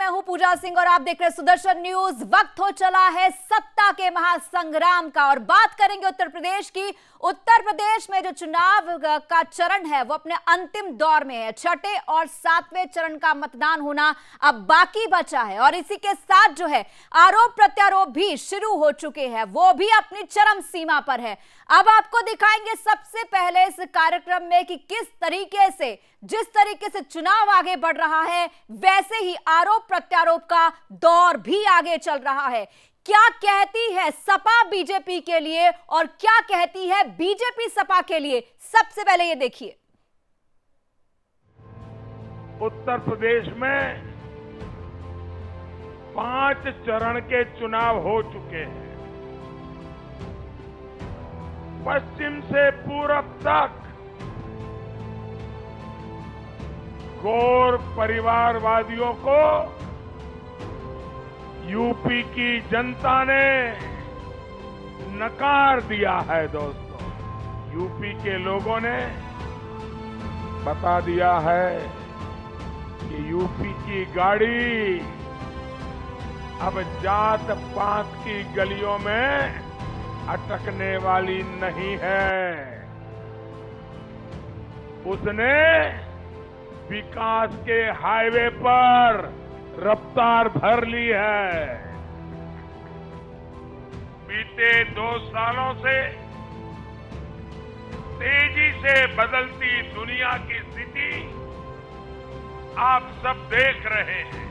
मैं हूं पूजा सिंह और आप देख रहे हैं सुदर्शन न्यूज। वक्त हो चला है सत्ता के महासंग्राम का और बात करेंगे उत्तर प्रदेश की। उत्तर प्रदेश में जो चुनाव का चरण है वो अपने अंतिम दौर में है। छठे और सातवें चरण का मतदान होना अब बाकी बचा है और इसी के साथ जो है आरोप प्रत्यारोप भी शुरू हो चुके हैं, वो भी अपनी चरम सीमा पर है। अब आपको दिखाएंगे सबसे पहले इस कार्यक्रम में कि किस तरीके से, जिस तरीके से चुनाव आगे बढ़ रहा है वैसे ही आरोप प्रत्यारोप का दौर भी आगे चल रहा है। क्या कहती है सपा बीजेपी के लिए और क्या कहती है बीजेपी सपा के लिए, सबसे पहले ये देखिए। उत्तर प्रदेश में 5 चरण के चुनाव हो चुके हैं। पश्चिम से पूरब तक घोर परिवारवादियों को यूपी की जनता ने नकार दिया है। दोस्तों, यूपी के लोगों ने बता दिया है कि यूपी की गाड़ी अब जात पात की गलियों में अटकने वाली नहीं है। उसने विकास के हाईवे पर रफ्तार भर ली है। बीते 2 सालों से तेजी से बदलती दुनिया की स्थिति आप सब देख रहे हैं।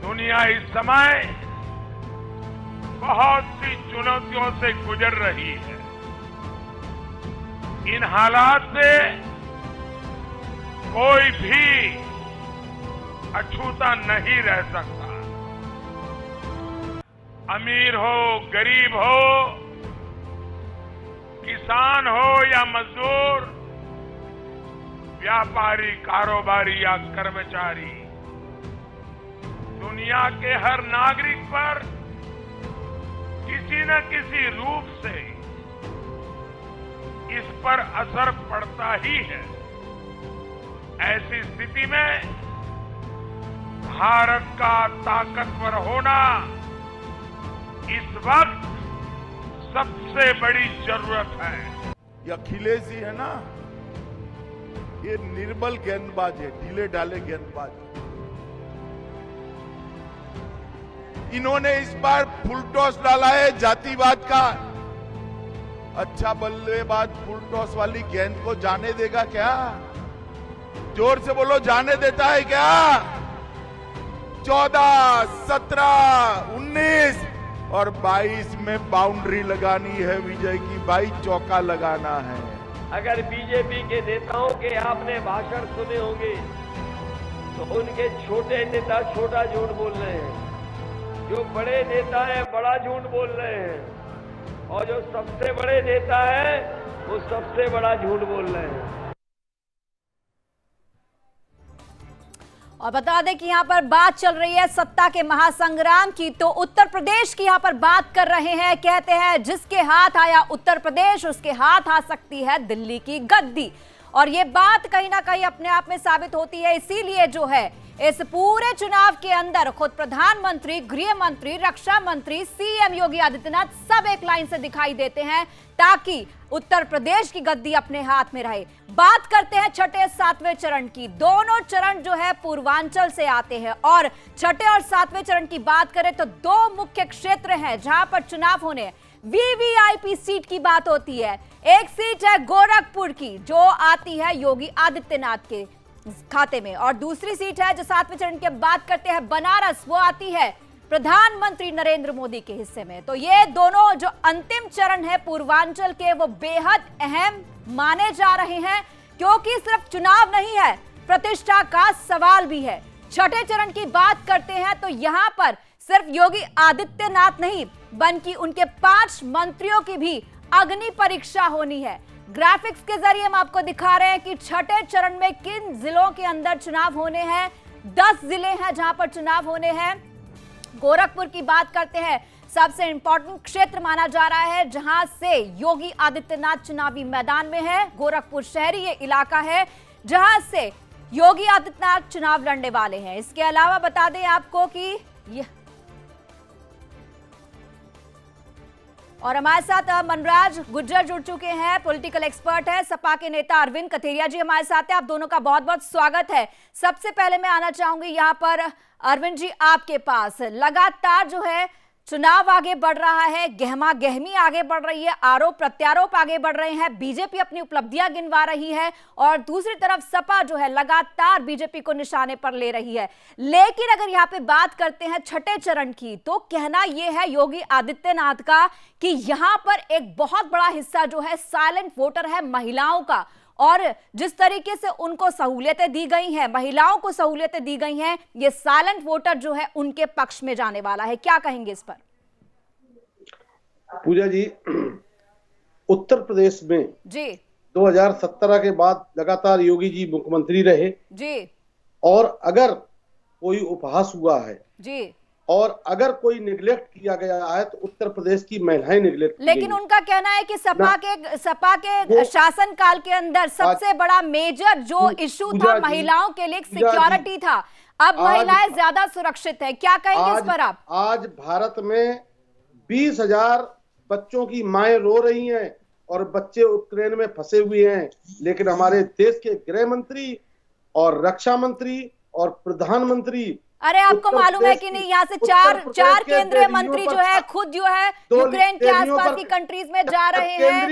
दुनिया इस समय बहुत सी चुनौतियों से गुजर रही है। इन हालात से कोई भी अछूता नहीं रह सकता। अमीर हो, गरीब हो, किसान हो या मजदूर, व्यापारी, कारोबारी या कर्मचारी, दुनिया के हर नागरिक पर किसी न किसी रूप से इस पर असर पड़ता ही है। ऐसी स्थिति में भारत का ताकतवर होना इस वक्त सबसे बड़ी जरूरत है। ये अखिलेश जी है ना, ये निर्बल गेंदबाज है, ढीले ढाले गेंदबाज है। इन्होंने इस बार फुल टॉस डाला है जातिवाद का। अच्छा बल्लेबाज फुल टॉस वाली गेंद को जाने देगा क्या? जोर से बोलो, जाने देता है क्या? 14, 17, 19 और 22 में बाउंड्री लगानी है विजय की। 22 चौका लगाना है। अगर बीजेपी के नेताओं के आपने भाषण सुने होंगे तो उनके छोटे नेता छोटा झूठ बोल रहे हैं, जो बड़े नेता है बड़ा झूठ बोल रहे हैं और जो सबसे बड़े नेता है वो सबसे बड़ा झूठ बोल रहे हैं। और बता दें कि यहाँ पर बात चल रही है सत्ता के महासंग्राम की, तो उत्तर प्रदेश की यहाँ पर बात कर रहे हैं। कहते हैं जिसके हाथ आया उत्तर प्रदेश उसके हाथ आ सकती है दिल्ली की गद्दी। और ये बात कहीं ना कहीं अपने आप में साबित होती है। इसीलिए जो है इस पूरे चुनाव के अंदर खुद प्रधानमंत्री, गृह मंत्री, रक्षा मंत्री, सीएम योगी आदित्यनाथ सब एक लाइन से दिखाई देते हैं ताकि उत्तर प्रदेश की गद्दी अपने हाथ में रहे। बात करते हैं छठे सातवें चरण की। दोनों चरण जो है पूर्वांचल से आते हैं और छठे और सातवें चरण की बात करें तो 2 मुख्य क्षेत्र हैं जहां पर चुनाव होने हैं। वीवीआईपी सीट की बात होती है। एक सीट है गोरखपुर की जो आती है योगी आदित्यनाथ के खाते में और दूसरी सीट है जो सातवें चरण की बात करते हैं बनारस, वो आती है प्रधानमंत्री नरेंद्र मोदी के हिस्से में। तो ये दोनों जो अंतिम चरण है पूर्वांचल के वो बेहद अहम माने जा रहे हैं क्योंकि सिर्फ चुनाव नहीं है, प्रतिष्ठा का सवाल भी है। छठे चरण की बात करते हैं तो यहां पर सिर्फ योगी आदित्यनाथ नहीं बल्कि उनके 5 मंत्रियों की भी अग्नि परीक्षा होनी है। ग्राफिक्स के जरिए हम आपको दिखा रहे हैं कि छठे चरण में किन जिलों के अंदर चुनाव होने हैं। 10 जिले हैं जहां पर चुनाव होने हैं। गोरखपुर की बात करते हैं, सबसे इंपॉर्टेंट क्षेत्र माना जा रहा है जहां से योगी आदित्यनाथ चुनावी मैदान में है। गोरखपुर शहरी ये इलाका है जहां से योगी आदित्यनाथ चुनाव लड़ने वाले हैं। इसके अलावा बता दें आपको कि और हमारे साथ मनराज गुज्जर जुड़ चुके हैं, पॉलिटिकल एक्सपर्ट है, सपा के नेता अरविंद कथेरिया जी हमारे साथ हैं। आप दोनों का बहुत बहुत स्वागत है। सबसे पहले मैं आना चाहूंगी यहां पर अरविंद जी आपके पास। लगातार जो है चुनाव आगे बढ़ रहा है, गहमा गहमी आगे बढ़ रही है, आरोप प्रत्यारोप आगे बढ़ रहे हैं, बीजेपी अपनी उपलब्धियां गिनवा रही है और दूसरी तरफ सपा जो है लगातार बीजेपी को निशाने पर ले रही है। लेकिन अगर यहाँ पे बात करते हैं छठे चरण की, तो कहना यह है योगी आदित्यनाथ का कि यहां पर एक बहुत बड़ा हिस्सा जो है साइलेंट वोटर है महिलाओं का, और जिस तरीके से उनको सहूलियतें दी गई हैं, महिलाओं को सहूलियतें दी गई हैं, ये साइलेंट वोटर जो है उनके पक्ष में जाने वाला है। क्या कहेंगे इस पर? पूजा जी, उत्तर प्रदेश में जी 2017 के बाद लगातार योगी जी मुख्यमंत्री रहे जी, और अगर कोई उपहास हुआ है जी, और अगर कोई निगलेक्ट किया गया है तो उत्तर प्रदेश की महिलाएं निगलेक्ट। लेकिन उनका कहना है कि सपा के शासन काल के अंदर सबसे बड़ा मेजर जो इशू था महिलाओं के लिए सिक्योरिटी था। अब महिलाएं ज्यादा सुरक्षित है। क्या कहेंगे इस पर आप? आज भारत में 20,000 बच्चों की माएं रो रही हैं और बच्चे यूक्रेन में फंसे हुए हैं, लेकिन हमारे देश के गृह मंत्री और रक्षा मंत्री और प्रधानमंत्री, अरे आपको मालूम है कि नहीं, यहाँ से चार केंद्रीय मंत्री जो है खुद जो है यूक्रेन के आसपास की कंट्रीज में जा रहे हैं।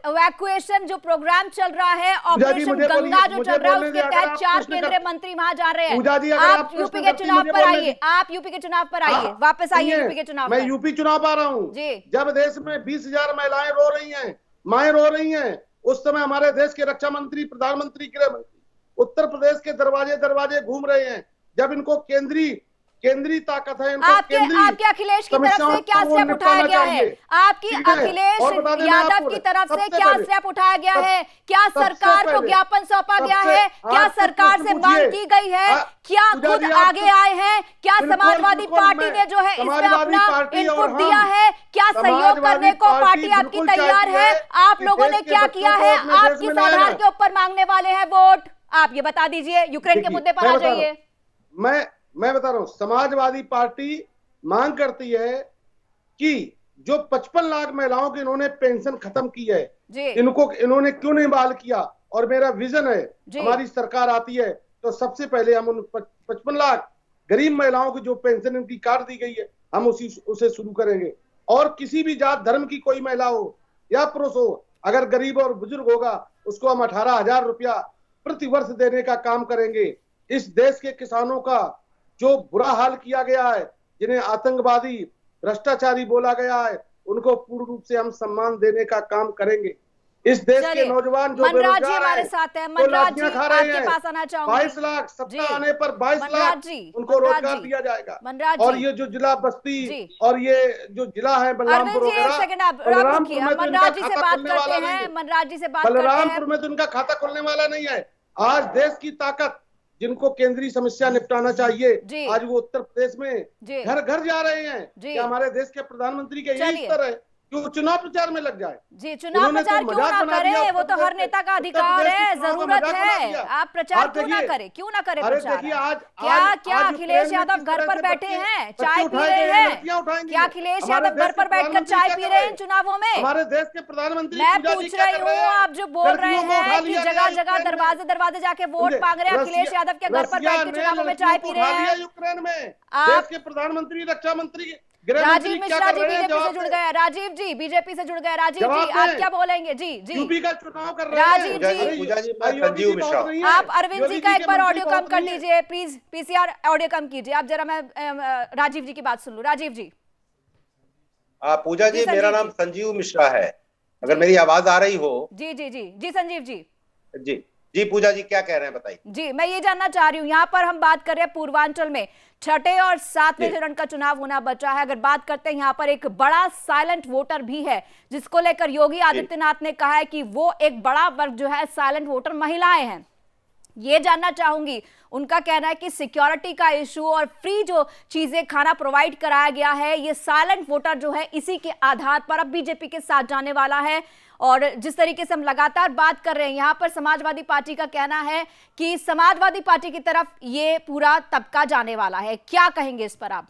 इवैक्यूएशन जो प्रोग्राम चल रहा है, ऑपरेशन गंगा जो चल रहा है, उसके तहत 4 केंद्रीय मंत्री वहां जा रहे हैं। आप यूपी के चुनाव पर आइए, आप यूपी के चुनाव पर आइए, वापस आइए यूपी के चुनाव। मैं यूपी चुनाव आ रहा हूँ जी। जब देश में 20,000 महिलाएं रो रही हैं, माएं रो रही हैं, उस समय हमारे देश के रक्षा मंत्री, प्रधानमंत्री, गृह मंत्री उत्तर प्रदेश के दरवाजे घूम रहे हैं। जब इनको केंद्रीय ताकत है, इनको आपके अखिलेश की तरफ से क्या स्टेप उठाया गया है? आपकी अखिलेश यादव की तरफ से क्या स्टेप उठाया गया है? क्या सरकार को ज्ञापन सौंपा गया है? क्या सरकार से मांग की गई है? क्या खुद आगे आए हैं? क्या समाजवादी पार्टी ने जो है इसमें अपना इनपुट दिया है? क्या सहयोग करने को पार्टी आपकी तैयार है? आप लोगों ने क्या किया है? आप किस आधार के ऊपर मांगने वाले हैं वोट? आप ये बता दीजिए। यूक्रेन के मुद्दे पर आ जाइए। मैं बता रहा हूं, समाजवादी पार्टी मांग करती है कि जो 55 लाख महिलाओं की इन्होंने पेंशन खत्म की है, इन्होंने क्यों नहीं बहाल किया? और मेरा विजन है, हमारी सरकार आती है तो सबसे पहले हम उन 55 लाख गरीब महिलाओं की जो पेंशन इनकी काट दी गई है, हम उसे शुरू करेंगे। और किसी भी जात धर्म की कोई महिला हो या पुरुष हो, अगर गरीब और बुजुर्ग होगा, उसको हम 18,000 रुपया प्रति वर्ष देने का काम करेंगे। इस देश के किसानों का जो बुरा हाल किया गया है, जिन्हें आतंकवादी, भ्रष्टाचारी बोला गया है, उनको पूर्ण रूप से हम सम्मान देने का काम करेंगे। इस देश के नौजवान जो बेरोजगार हमारे साथ है, मनराज जी आपके पास आना चाहूंगी। 22 लाख, सत्ता आने पर 22 लाख उनको रोजगार दिया जाएगा। और ये जो जिला बस्ती और ये जो जिला है बलरामपुर बलरामपुर में तो उनका खाता खुलने वाला नहीं है। आज देश की ताकत जिनको केंद्रीय समस्या निपटाना चाहिए, आज वो उत्तर प्रदेश में घर घर जा रहे हैं। कि हमारे देश के प्रधानमंत्री के यही स्तर है कि वो चुनाव प्रचार में लग जाए। जी, चुनाव प्रचार क्यों ना करें? वो तो हर नेता का अधिकार है, जरूरत है। आप प्रचार क्यों ना करें? क्यों ना करें प्रचार? क्या अखिलेश यादव घर पर बैठे हैं, चाय पी रहे हैं? क्या अखिलेश यादव घर पर बैठकर चाय पी रहे हैं चुनावों में? हमारे देश के प्रधानमंत्री, मैं पूछ रही हूँ, आप जो बोल रहे हैं कि जगह जगह दरवाजे जाके वोट मांग रहे हैं, अखिलेश यादव के घर पर बैठ के चुनावों में चाय पी रहे हैं। यूक्रेन में देश के प्रधानमंत्री, रक्षा मंत्री, राजीव मिश्रा जी बीजेपी से जुड़ गए। राजीव जी बीजेपी से जुड़ गए। राजीव जी आप क्या बोलेंगे? जी यूपी का चुनाव कर रहे हैं राजीव जी। संजीव मिश्रा, आप अरविंद जी का एक बार ऑडियो कम कर लीजिए प्लीज, पीसीआर ऑडियो कम कीजिए आप जरा, मैं राजीव जी की बात सुन लूं। राजीव जी। पूजा जी, मेरा नाम संजीव मिश्रा है, अगर मेरी आवाज आ रही हो। जी जी जी जी संजीव जी। जी जी पूजा जी, क्या कह रहे हैं बताइए। जी, मैं ये जानना चाह रही हूँ, यहाँ पर हम बात कर रहे हैं पूर्वांचल में छठे और सातवें चरण का चुनाव होना बचा है। अगर बात करते हैं यहाँ पर एक बड़ा साइलेंट वोटर भी है, जिसको लेकर योगी आदित्यनाथ ने कहा है कि वो एक बड़ा वर्ग जो है साइलेंट वोटर महिलाएं हैं। ये जानना चाहूंगी, उनका कहना है कि सिक्योरिटी का इशू और फ्री जो चीजें खाना प्रोवाइड कराया गया है, ये साइलेंट वोटर जो है इसी के आधार पर अब बीजेपी के साथ जाने वाला है। और जिस तरीके से हम लगातार बात कर रहे हैं, यहां पर समाजवादी पार्टी का कहना है कि समाजवादी पार्टी की तरफ ये पूरा तबका जाने वाला है। क्या कहेंगे इस पर आप?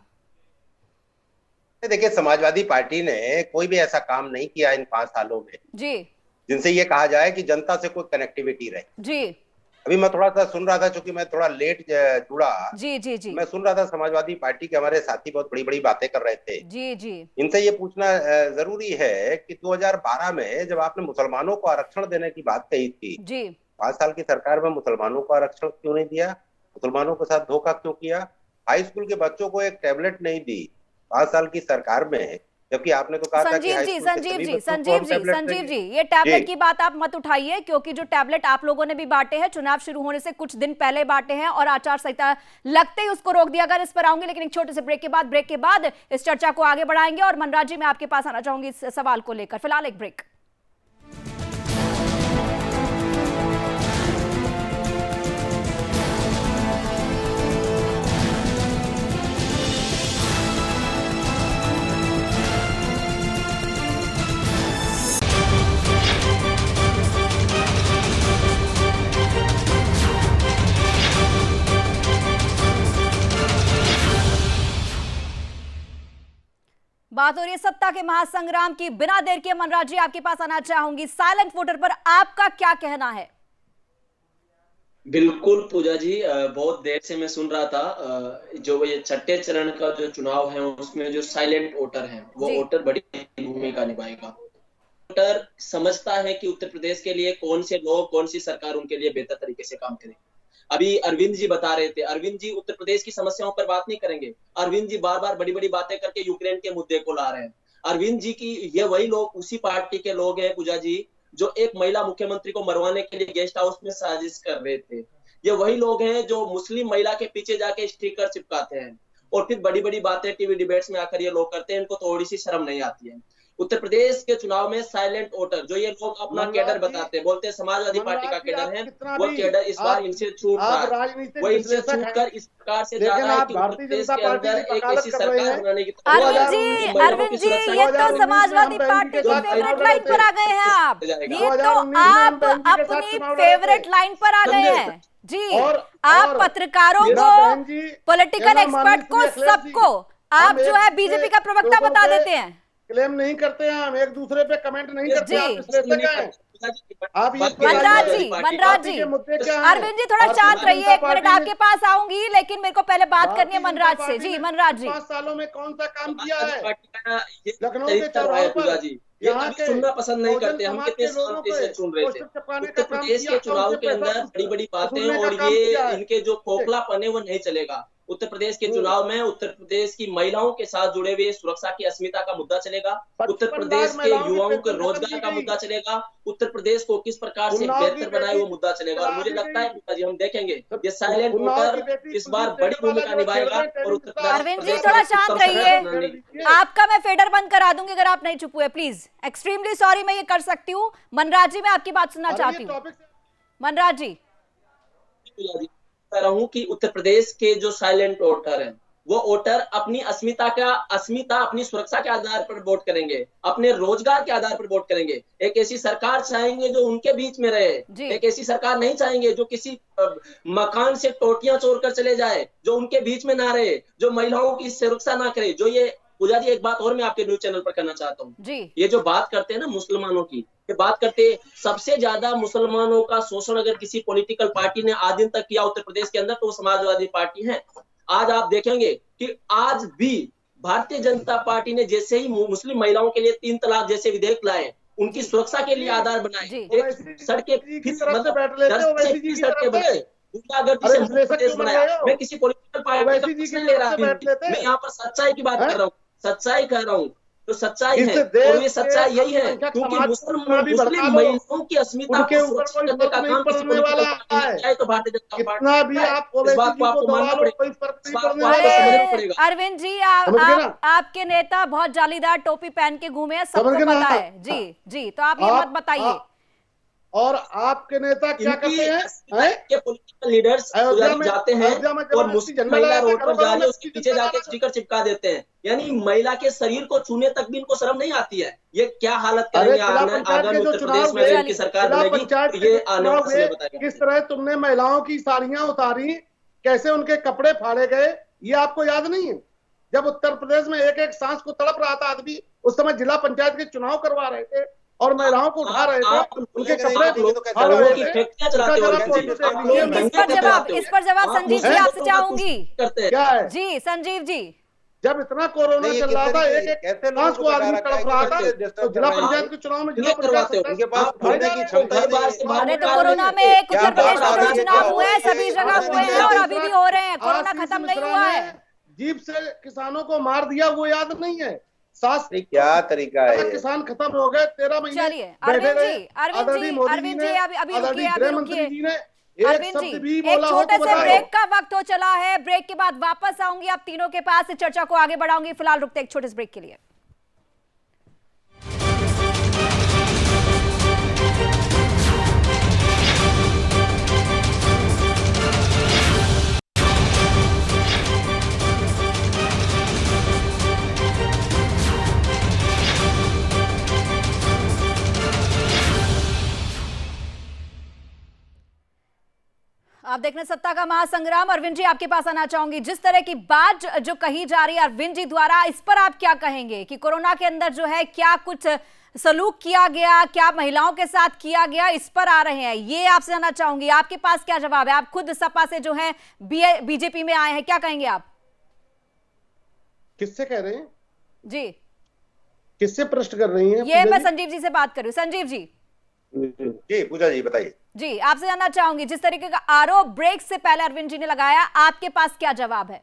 देखिए, समाजवादी पार्टी ने कोई भी ऐसा काम नहीं किया इन 5 सालों में जी, जिनसे ये कहा जाए कि जनता से कोई कनेक्टिविटी रहे। जी, अभी मैं थोड़ा सा सुन रहा था, क्योंकि मैं थोड़ा लेट जुड़ा। जी, जी, जी, मैं सुन रहा था समाजवादी पार्टी के हमारे साथी बहुत बड़ी बड़ी बातें कर रहे थे। जी, जी, इनसे ये पूछना जरूरी है कि 2012 में जब आपने मुसलमानों को आरक्षण देने की बात कही थी, जी, 5 साल की सरकार में मुसलमानों को आरक्षण क्यों नहीं दिया? मुसलमानों के साथ धोखा क्यों किया? हाई स्कूल के बच्चों को एक टैबलेट नहीं दी 5 साल की सरकार में, जबकि आपने तो कहा था कि संजीव जी, ये टैबलेट की बात आप मत उठाइए, क्योंकि जो टैबलेट आप लोगों ने भी बांटे हैं चुनाव शुरू होने से कुछ दिन पहले बांटे हैं और आचार संहिता लगते ही उसको रोक दिया। अगर इस पर आऊंगी, लेकिन एक छोटे से ब्रेक के बाद इस चर्चा को आगे बढ़ाएंगे। और मनराज जी, मैं आपके पास आना चाहूंगी इस सवाल को लेकर। फिलहाल एक ब्रेक। बात हो रही है सत्ता के महासंग्राम की। बिना देर के मनराज जी, आपके पास आना चाहूंगी। साइलेंट वोटर पर आपका क्या कहना है? बिल्कुल पूजा जी, बहुत देर से मैं सुन रहा था जो ये छठे चरण का जो चुनाव है उसमें जो साइलेंट वोटर है वो वोटर बड़ी भूमिका निभाएगा। वोटर समझता है कि उत्तर प्रदेश के लिए कौन से लोग, कौन सी सरकार उनके लिए बेहतर तरीके से काम करे। अभी अरविंद जी बता रहे थे, अरविंद जी उत्तर प्रदेश की समस्याओं पर बात नहीं करेंगे। अरविंद जी बार बार बड़ी बड़ी बातें करके यूक्रेन के मुद्दे को ला रहे हैं। अरविंद जी की ये वही लोग, उसी पार्टी के लोग हैं पूजा जी, जो एक महिला मुख्यमंत्री को मरवाने के लिए गेस्ट हाउस में साजिश कर रहे थे। ये वही लोग हैं जो मुस्लिम महिला के पीछे जाके स्टिकर चिपकाते हैं और फिर बड़ी बड़ी बातें टीवी डिबेट्स में आकर ये लोग करते हैं। इनको थोड़ी सी शर्म नहीं आती है। उत्तर प्रदेश के चुनाव में साइलेंट वोटर, जो ये लोग अपना कैडर बताते हैं, बोलते हैं समाजवादी पार्टी का कैडर है, वो कैडर इस बार इनसे छूट रहा है। वो इनसे छूट कर इस प्रकार से जा रहा है कि उत्तर प्रदेश के अंदर एक ऐसी सरकार बनाने की। अरविंद जी, ये तो समाजवादी पार्टी की फेवरेट लाइन पर आ गए हैं आप। ये तो आप अपनी फेवरेट लाइन पर आ गए हैं जी। आप पत्रकारों को, पॉलिटिकल एक्सपर्ट को, सबको आप जो है बीजेपी का प्रवक्ता बता देते हैं। क्लेम नहीं करते हैं, हम एक दूसरे पे कमेंट नहीं करते हैं। आप मनराज जी, अरविंद जी थोड़ा शांत रहिए, 1 मिनट आपके पास आऊंगी, लेकिन मेरे को पहले बात करनी है मनराज से। जी मनराज जी, 5 सालों में कौन सा काम किया है? लखनऊ के चौराहों पर यहाँ के सुनना पसंद नहीं करते। हम कितने शांति से सुन रहे थे। उत्तर प्रदेश के चुनाव के अंदर बड़ी बड़ी बातें और ये इनके जो खोखलापन है वो नहीं चलेगा। उत्तर प्रदेश के चुनाव में उत्तर प्रदेश की महिलाओं के साथ जुड़े हुए सुरक्षा की अस्मिता का मुद्दा चलेगा। उत्तर प्रदेश के युवाओं के रोजगार का मुद्दा चलेगा। उत्तर प्रदेश को किस प्रकार से बेहतर बनाए वो मुद्दा चलेगा। और मुझे लगता है पिताजी, हम देखेंगे ये साइलेंट वोटर इस बार बड़ी भूमिका निभाएगा। और उत्तर प्रदेश, अरविंद जी थोड़ा शांत रहिए, आपका मैं फेडर बंद करा दूंगी अगर आप नहीं चुप हुए प्लीज। एक्सट्रीमली सॉरी, मैं ये कर सकती हूँ। मनराज जी, मैं आपकी बात सुनना चाहती हूँ। मनराज जी, रहा हूं कि उत्तर प्रदेश के जो साइलेंट वोटर हैं वो वोटर अपनी अस्मिता अपनी सुरक्षा के आधार पर वोट करेंगे, अपने रोजगार के आधार पर वोट करेंगे। एक ऐसी सरकार चाहेंगे जो उनके बीच में रहे। एक ऐसी सरकार नहीं चाहेंगे जो किसी मकान से टोटियां चोर कर चले जाए, जो उनके बीच में ना रहे, जो महिलाओं की सुरक्षा ना करे। जो ये पूजा जी, एक बात और मैं आपके न्यूज चैनल पर करना चाहता हूँ। ये जो बात करते हैं ना मुसलमानों की, ये बात करते, सबसे ज्यादा मुसलमानों का शोषण अगर किसी पॉलिटिकल पार्टी ने आज दिन तक किया उत्तर प्रदेश के अंदर तो वो समाजवादी पार्टी है। आज आप देखेंगे कि आज भी भारतीय जनता पार्टी ने जैसे ही मुस्लिम महिलाओं के लिए 3 तलाक जैसे विधेयक लाए, उनकी सुरक्षा के लिए आधार बनाए, सड़कें सड़कें बनाए, गुंडागर्दी से बनाया। मैं किसी पॉलिटिकल पार्टी का नहीं ले रहा हूं, मैं यहाँ पर सच्चाई की बात कर रहा हूँ, सच्चाई कह रहा हूँ। तो सच्चाई है और ये सच्चाई यही है क्योंकि मुस्लिम महिलाओं की अस्मिता को सुरक्षित करने का काम किसी पॉलिटिकल तो भारतीय जनता पार्टी, इस बात को आपको मानना पड़ेगा। अरविंद जी, आपके नेता बहुत जालीदार टोपी पहन के घूमे हैं, सबको पता है। जी, तो आप ये मत बताइए। और आपके नेता क्या करते हैं? के पॉलिटिकल लीडर्स जाते हैं और मुस्लिम महिला रोड पर जा रही है उसके पीछे जाके स्टिकर चिपका देते हैं, यानी महिला के शरीर को छूने तक भी इनको शर्म नहीं आती है। ये क्या हालत करेंगे आगामी उत्तर प्रदेश में इनकी सरकार बनेगी, ये आने वाले समय बताएगा। किस तरह तुमने महिलाओं की साड़ियां उतारी, कैसे उनके कपड़े फाड़े गए, ये आपको याद नहीं है? जब उत्तर प्रदेश में एक एक सांस को तड़प रहा था आदमी, उस समय जिला पंचायत के चुनाव करवा रहे थे और महिलाओं को उठा रहे थे, उनके कपड़े फाड़ रहे थे। इस पर जवाब संजीव जी आपसे चाहूंगी। क्या है जी संजीव जी? जब इतना कोरोना चल रहा था, एक एक सांस को आदमी तड़प रहा था, तो जिला पंचायत के चुनाव में जिला पंचायत उनके पास उठने की क्षमता अरे तो कोरोना में एक उत्तर प्रदेश में चुनाव हुए हैं, सभी जगह हुए हैं और अभी भी हो रहे हैं, कोरोना खत्म नहीं हुआ है। जीप से किसानों को मार दिया, वो याद नहीं है? क्या तरीका है? किसान खत्म हो गए, 13 महीने। चलिए अरविंद जी, अरविंद जी अभी रुकिए, अरविंद जी एक छोटे से ब्रेक का वक्त हो चला है, ब्रेक के बाद वापस आऊंगी आप तीनों के पास, चर्चा को आगे बढ़ाऊंगी। फिलहाल रुकते एक छोटे से ब्रेक के लिए। आप देख रहे हैं सत्ता का महासंग्राम। अरविंद जी आपके पास आना चाहूंगी, जिस तरह की बात जो कही जा रही है अरविंद जी द्वारा, इस पर आप क्या कहेंगे कि कोरोना के अंदर जो है क्या कुछ सलूक किया गया, क्या महिलाओं के साथ किया गया, इस पर आ रहे हैं, ये आपसे जानना चाहूंगी। आपके पास क्या जवाब है? आप खुद सपा से जो है बीजेपी में आए हैं, क्या कहेंगे आप? किससे कह रहे हैं जी? किससे प्रश्न कर रही हैं? ये मैं संजीव जी से बात कर रही हूँ। संजीव जी जी पूजा जी बताइए। जी आपसे जानना चाहूंगी, जिस तरीके का आरोप ब्रेक से पहले अरविंद जी ने लगाया, आपके पास क्या जवाब है?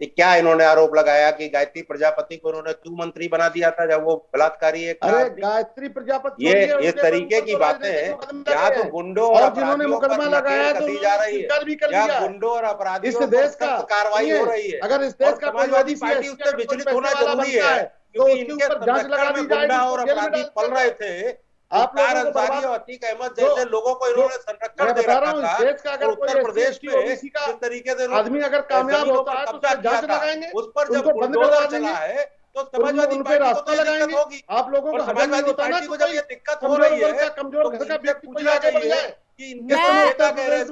क्या इन्होंने आरोप लगाया कि गायत्री प्रजापति को उन्होंने क्यों मंत्री बना दिया था जब वो बलात्कारी है? अरे गायत्री प्रजापति, ये इस तरीके की बातें या तो गुंडों और जिन्होंने मुकदमा लगाया तो जा रही है, या गुंडों और अपराधियों इस देश का कार्रवाई हो रही है। अगर इस देश का समाजवादी पार्टी उससे विचलित होना जरूरी है, क्योंकि इनके संरक्षण में गुंडा और अपराधी पल रहे थे। मुख्तार अंसारी और अतीक अहमद जैसे लोगों को इन्होंने संरक्षण दे रखा था। और उत्तर प्रदेश में जिस तरीके से आदमी अगर कामयाब होता है तो जांच लगाएंगे, उस पर जब बुलडोजर चला है तो समाजवादी पार्टी को तो ये दिक्कत होगी। आप लोगों को समाजवादी पार्टी को जब ये दिक्कत हो रही है, कमजोर घर का व्यक्ति पूछना चाहिए कि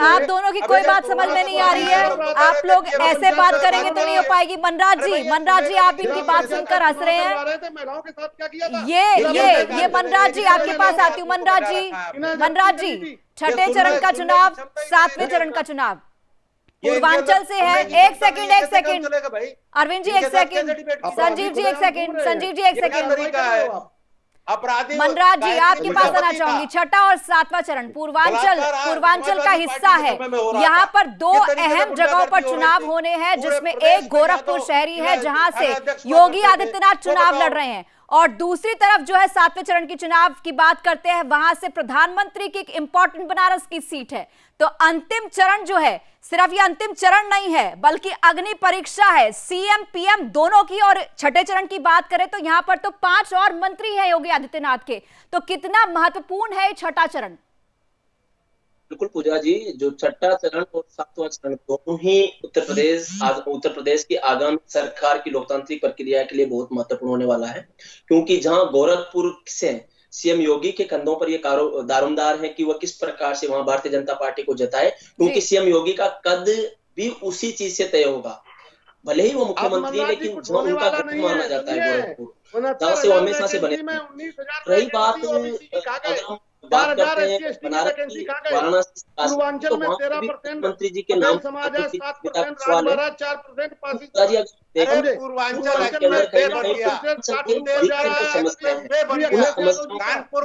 आप दोनों की कोई बात समझ में नहीं आ रही है। आप लोग ऐसे बात करेंगे तो नहीं हो पाएगी। मनराज जी आप इनकी बात सुनकर हंस रहे हैं। महिलाओं के साथ क्या किया था? ये मनराज जी आपके पास आती हूँ। मनराज जी छठे चरण का चुनाव, 7वें चरण का चुनाव पूर्वांचल से है। एक सेकंड अरविंद जी, एक सेकंड संजीव जी, एक सेकंड मनराज जी आपके पास आना चाहूंगी। छठा और 7वां चरण पूर्वांचल का हिस्सा है। यहाँ पर 2 अहम जगहों पर चुनाव होने हैं, जिसमें एक गोरखपुर शहरी है जहां से योगी आदित्यनाथ चुनाव लड़ रहे हैं, और दूसरी तरफ जो है 7वें चरण की चुनाव की बात करते हैं, वहां से प्रधानमंत्री की एक इंपॉर्टेंट बनारस की सीट है। तो अंतिम चरण जो है, सिर्फ ये अंतिम चरण नहीं है बल्कि अग्नि परीक्षा है सीएम पीएम दोनों की। और छठे चरण की बात करें तो यहां पर तो 5 और मंत्री हैं योगी आदित्यनाथ के। तो कितना महत्वपूर्ण है छठा चरण? बिल्कुल पूजा जी, जो छठा चरण और 7वां चरण दोनों ही उत्तर प्रदेश की आगामी सरकार की लोकतांत्रिक प्रक्रिया के लिए बहुत महत्वपूर्ण होने वाला है। क्योंकि जहां गोरखपुर से सीएम योगी के कंधों पर ये दारोमदार है कि वह किस प्रकार से वहां भारतीय जनता पार्टी को जताए, क्योंकि सीएम योगी का कद भी उसी चीज से तय होगा। भले ही वो मुख्यमंत्री है, लेकिन जो उनका गुट माना जाता है गोरखपुर, जहां से वो हमेशा से बने। रही बात बात करते हैं बनारस की, वाराणसी, मुख्यमंत्री जी के नाम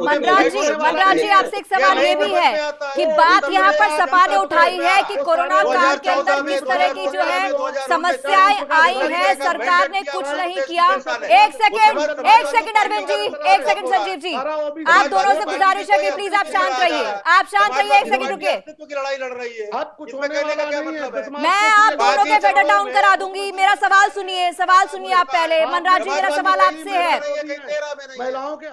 मनराज जी आपसे एक सवाल ये भी है कि बात यहाँ पर सपा ने उठाई है कि कोरोना काल के अंदर किस तरह की जो है समस्याएं आई है, सरकार ने कुछ नहीं किया। एक सेकंड अरविंद जी, एक सेकंड संजीव जी, आप दोनों से गुजारिश है कि प्लीज आप शांत रहिए, एक सेकंड रुकिए। मैं आप दोनों के फेडर डाउन करा दूंगी। मेरा सवाल सुनिए आप पहले। मनराज जी मेरा सवाल आपसे है। महिलाओं के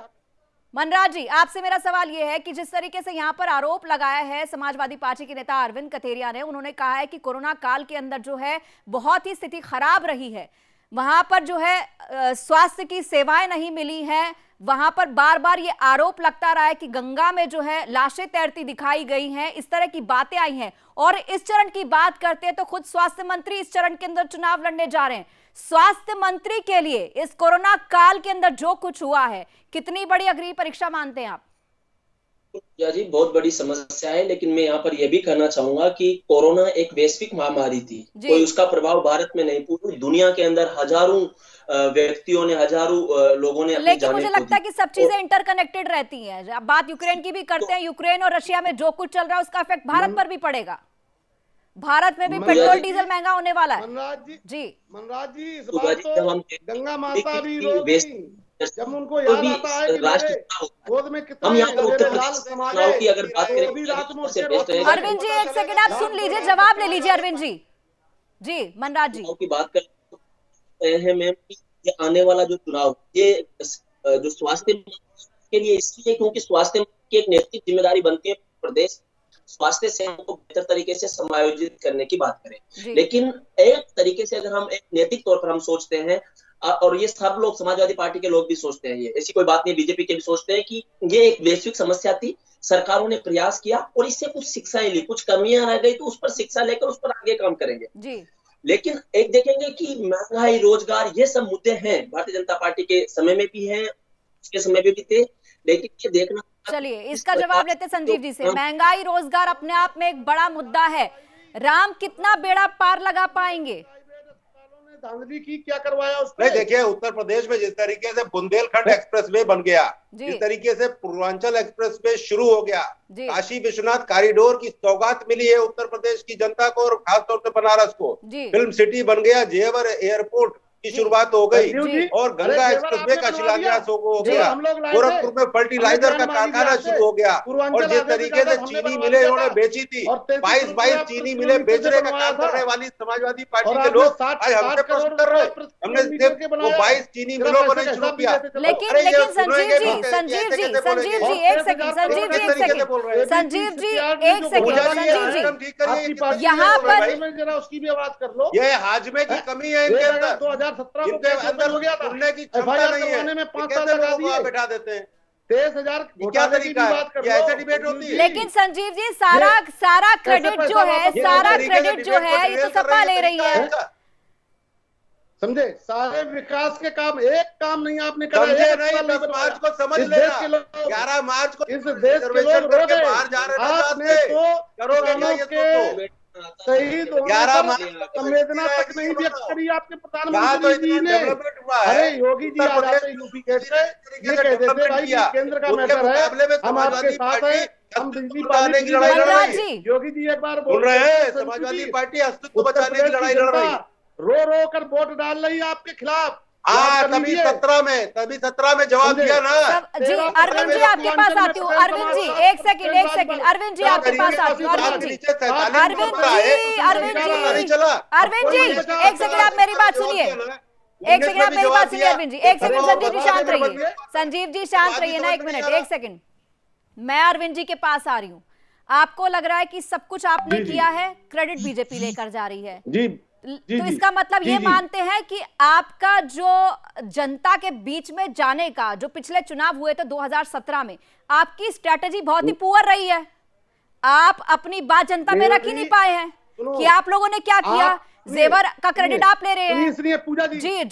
मनराज जी, आपसे मेरा सवाल यह है कि जिस तरीके से यहाँ पर आरोप लगाया है समाजवादी पार्टी के नेता अरविंद कथेरिया ने, उन्होंने कहा है कि कोरोना काल के अंदर जो है बहुत ही स्थिति खराब रही है, वहां पर जो है स्वास्थ्य की सेवाएं नहीं मिली हैं, वहां पर बार बार ये आरोप लगता रहा है कि गंगा में जो है लाशें तैरती दिखाई गई हैं, इस तरह की बातें आई हैं। और इस चरण की बात करते हैं तो खुद स्वास्थ्य मंत्री इस चरण के अंदर चुनाव लड़ने जा रहे हैं। स्वास्थ्य मंत्री के लिए इस कोरोना काल के अंदर जो कुछ हुआ है, कितनी बड़ी अग्नि परीक्षा मानते हैं आप? जी, बहुत बड़ी समस्या है, लेकिन मैं यहाँ पर यह भी कहना चाहूंगा कि कोरोना एक वैश्विक महामारी थी, कोई उसका प्रभाव भारत में नहीं, पूरी दुनिया के अंदर हजारों व्यक्तियों ने, हजारों लोगों ने अपनी लेकिन मुझे लगता है कि सब चीजें इंटरकनेक्टेड रहती हैं। अब बात यूक्रेन की भी करते हैं, यूक्रेन और रशिया में जो कुछ चल रहा है उसका इफेक्ट भारत पर भी पड़ेगा। भारत में भी पेट्रोल डीजल महंगा होने वाला है। मनराज जी इस बार तो गंगा माता भी रो गई जब उनको याद आता है कि गोद में कितना चुनाव की अगर बात करें, अरविंद जी एक सेकंड आप सुन लीजिए, जवाब ले लीजिए अरविंद जी। जी मनराज जी की बात करें मैम, ये आने वाला जो चुनाव, ये जो स्वास्थ्य के लिए इसलिए क्योंकि स्वास्थ्य की एक नैतिक जिम्मेदारी बनती है प्रदेश स्वास्थ्य सेवा को बेहतर तरीके से समायोजित करने की बात करें। लेकिन एक तरीके से अगर हम एक नैतिक तौर पर हम सोचते हैं, और ये सब लोग समाजवादी पार्टी के लोग भी सोचते हैं, ये ऐसी कोई बात नहीं, बीजेपी के भी सोचते हैं कि ये एक वैश्विक समस्या थी, सरकारों ने प्रयास किया और इससे कुछ शिक्षाएं ली, कुछ कमियां रह गई तो उस पर शिक्षा लेकर उस पर आगे काम करेंगे जी। लेकिन एक देखेंगे कि महंगाई, रोजगार, ये सब मुद्दे हैं, भारतीय जनता पार्टी के समय में भी हैं, उसके समय में भी थे, लेकिन ये देखना। चलिए इसका जवाब लेते संजीव जी से। महंगाई, रोजगार अपने आप में एक बड़ा मुद्दा है, राम कितना बेड़ा पार लगा पाएंगे? धांधली की क्या करवाया उसने? नहीं देखिए, उत्तर प्रदेश में जिस तरीके से बुंदेलखंड एक्सप्रेसवे बन गया, जिस तरीके से पूर्वांचल एक्सप्रेसवे शुरू हो गया, काशी विश्वनाथ कॉरिडोर की सौगात मिली है उत्तर प्रदेश की जनता को और खासतौर से बनारस को। फिल्म सिटी बन गया, जेवर एयरपोर्ट की शुरुआत हो गई और गंगा एक्सप्रेसवे का शिलान्यास हो गया, गोरखपुर में फर्टिलाइजर का कारखाना शुरू हो गया और जिस तरीके से चीनी मिले उन्होंने बेची थी, 22 चीनी मिले बेचने का काम करने वाली समाजवादी पार्टी के लोग आज हमसे प्रश्न कर रहे हैं। हमने सिर्फ 22 चीनी मिलों को नहीं शुरू किया। लेकिन संजीव जी एक सेकंड, संजीव जी एक सेकंड, यहाँ पर जरा उसकी भी आवाज कर लो। ये हाजमे की कमी है इनके अंदर, 2017 में हो गया था, सुनने की क्षमता नहीं है, में 5 साल लगा दिए, बैठा देते हैं। 23,000 क्या तरीका है? ये ऐसे डिबेट होती है? लेकिन संजीव जी सारा क्रेडिट जो है, सारा क्रेडिट जो है ये तो सपा ले रही है, समझे? सारे विकास के काम, एक काम नहीं आपने करा। मार्च को समझ लेना, 11 मार्च को इस देश के लोग रो गए, बाहर जा रहे आपने तो शहीद संवेदना तक नहीं व्यक्त करी आपके प्रधानमंत्री जी ने। अरे योगी जी आ जाते यूपी कैसे, ये कह देते भाई केंद्र का मैटर है, हम आपके साथ हैं, हम बिजली पानी की लड़ाई लड़ रहे हैं। योगी जी एक बार बोल रहे हैं समाजवादी पार्टी अस्तित्व बचाने की लड़ाई लड़ रही है, रो कर वोट डाल रही है आपके खिलाफ। तभी 17 में जवाब दिया ना जी। अरविंद जी आपके पास आती हूँ, अरविंद जी एक सेकंड, अरविंद जी आपके पास आती हूँ, अरविंद जी एक सेकंड आप मेरी बात सुनिए, एक सेकंड आप मेरी बात सुनिए अरविंद जी, एक सेकंड संजीव जी शांत रहिए, संजीव जी शांत रहिए ना, एक मिनट, एक सेकंड, मैं अरविंद जी के पास आ रही हूँ। आपको लग रहा है कि सब कुछ आपने किया है, क्रेडिट बीजेपी लेकर जा रही है जी, तो इसका मतलब ये मानते हैं कि आपका जो जनता के बीच में जाने का, जो पिछले चुनाव हुए थे 2017 में, आपकी स्ट्रेटजी बहुत ही पुअर रही है, आप अपनी बात जनता में रख ही नहीं पाए हैं कि आप लोगों ने क्या किया। जेवर का क्रेडिट आप ले रहे हैं जी,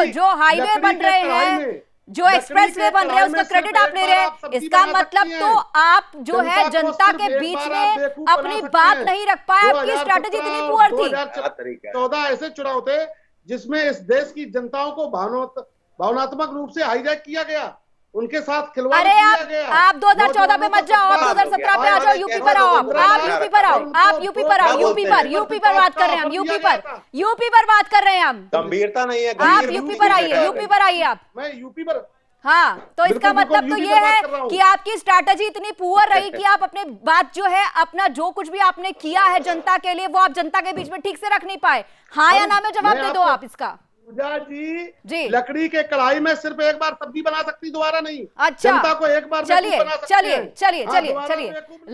जो हाईवे बन रहे हैं, जो एक्सप्रेसवे बन रहे हैं, उसका क्रेडिट आप ले रहे हैं। इसका मतलब तो आप जो है जनता के बीच में अपनी बात नहीं रख पाए, आपकी स्ट्रैटेजी इतनी पुअर थी। 2014 ऐसे चुनाव थे जिसमें इस देश की जनताओं को भावनात्मक रूप से हाईजैक किया गया, उनके साथ खिलवाड़ किया गया। आप 2014 पे मत जाओ, आप 2017 पे आ जाओ, यूपी पर आओ, आप यूपी पर आओ, आप यूपी पर आओ, यूपी पर बात कर रहे हैं हम, यूपी पर बात कर रहे हैं हम। गंभीरता नहीं है, आप यूपी पर आइए, यूपी पर आइए आप। मैं यूपी पर, हाँ, तो इसका मतलब तो ये है कि आपकी स्ट्रैटेजी इतनी पुअर रही कि आप अपने बात जो है, अपना जो कुछ भी आपने किया है जनता के लिए, वो आप जनता के बीच में ठीक से रख नहीं पाए। हाँ या ना में जवाब दे दो आप इसका। पूजा जी लकड़ी के कढ़ाई में सिर्फ एक बार सब्जी बना सकती, दोबारा नहीं। अच्छा, जनता को एक बार चलिए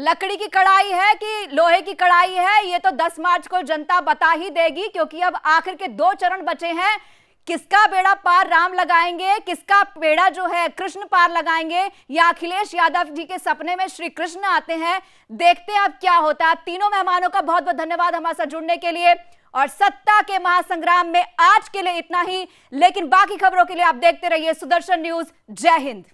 लकड़ी की कढ़ाई है कि लोहे की कढ़ाई है, ये तो 10 मार्च को जनता बता ही देगी, क्योंकि अब आखिर के 2 चरण बचे हैं। किसका बेड़ा पार राम लगाएंगे, किसका बेड़ा जो है कृष्ण पार लगाएंगे, या अखिलेश यादव जी के सपने में श्री कृष्ण आते हैं। देखते हैं अब क्या होता है। तीनों मेहमानों का बहुत बहुत धन्यवाद हमारे साथ जुड़ने के लिए। और सत्ता के महासंग्राम में आज के लिए इतना ही, लेकिन बाकी खबरों के लिए आप देखते रहिए सुदर्शन न्यूज। जय हिंद।